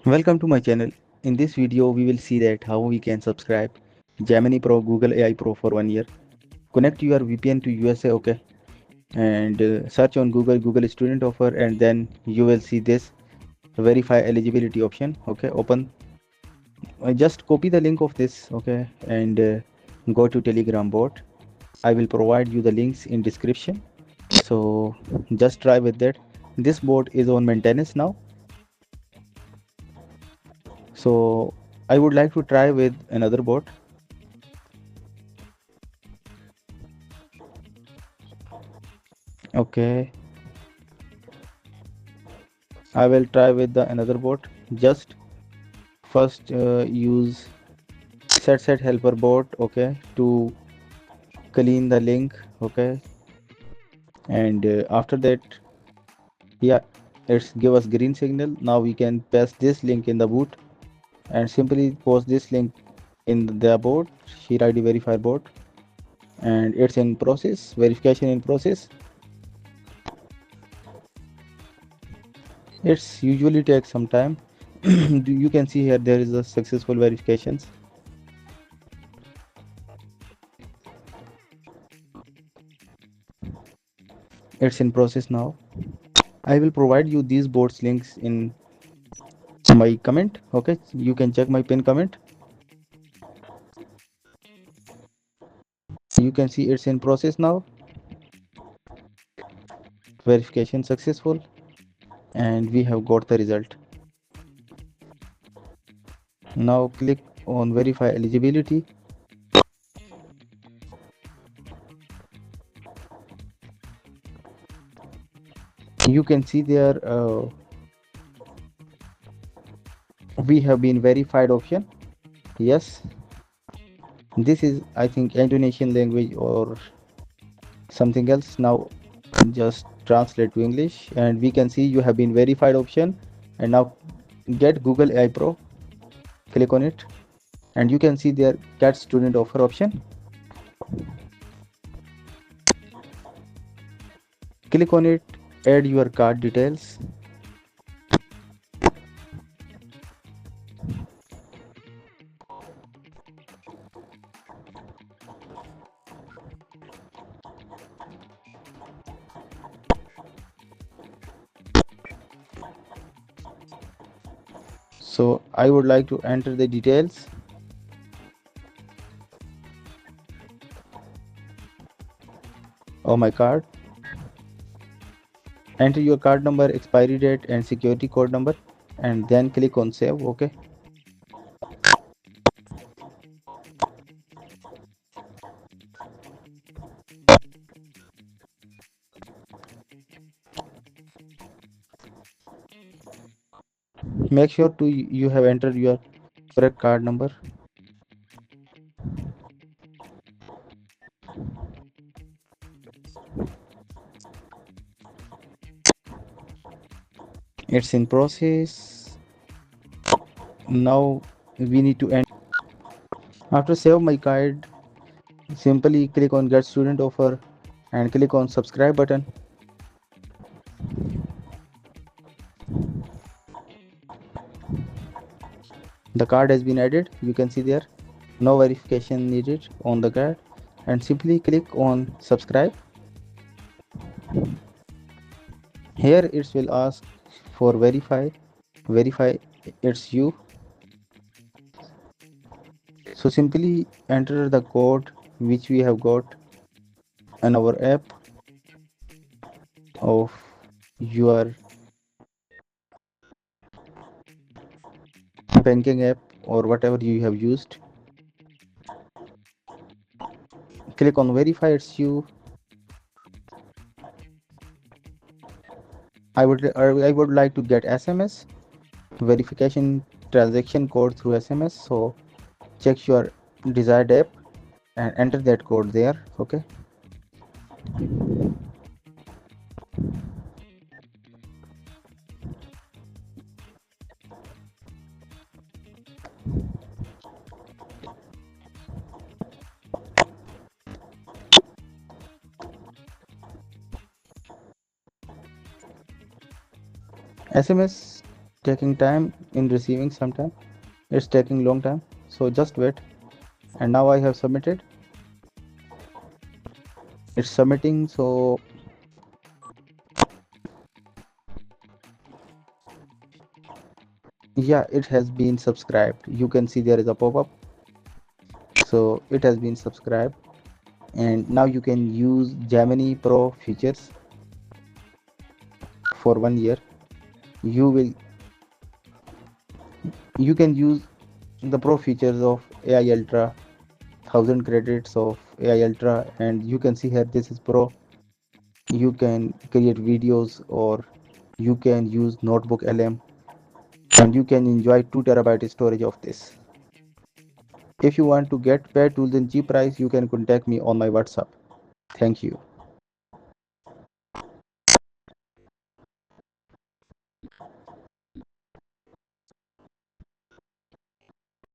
Welcome to my channel. In this video, we will see that how we can subscribe Gemini Pro Google AI Pro for 1 year. Connect your VPN to USA, okay, and search on Google student offer, and then you will see this verify eligibility option. Okay, open. Just copy the link of this, okay, and go to Telegram bot. I will provide you the links in description. So just try with that. This bot is on maintenance now, so I would like to try with another bot. Okay, I will try with the another bot. Just first use set helper bot, okay, to clean the link, okay, and after that, yeah, it's give us green signal. Now we can paste this link in the boot and simply post this link in the bot, Sheer ID verify bot, and it's in process, verification in process. It's usually takes some time. You can see here there is a successful verifications. It's in process now. I will provide you these boards links in my comment, okay, you can check my pin comment. You can see it's in process now, verification successful, and we have got the result. Now click on verify eligibility. You can see there we have been verified option. Yes, this is I think Indonesian language or something else. Now just translate to English, and we can see you have been verified option. And now get Google AI Pro, click on it, and you can see there get student offer option. Click on it, add your card details. So I would like to enter the details. Of my card. Enter your card number, expiry date, and security code number, and then click on save. Okay. Make sure to you have entered your correct card number. It's in process. Now we need to enter. After save my card, simply click on get student offer and click on subscribe button. The card has been added. You can see there no verification needed on the card, and simply click on subscribe. Here it will ask for verify it's you. So simply enter the code which we have got in our app of your banking app or whatever you have used. Click on verify it's you. I would like to get SMS verification transaction code through SMS. So check your desired app and enter that code there. Okay. SMS taking time in receiving sometime. It's taking long time, so just wait. And now I have submitted. It's submitting, so yeah, it has been subscribed. You can see there is a pop-up, so it has been subscribed. And now you can use Gemini Pro features for 1 year. You can use the pro features of AI Ultra, 1000 credits of AI Ultra, and you can see here this is Pro. You can create videos, or you can use NotebookLM, and you can enjoy 2 TB storage of this. If you want to get paid tools in cheap price, you can contact me on my WhatsApp. Thank you.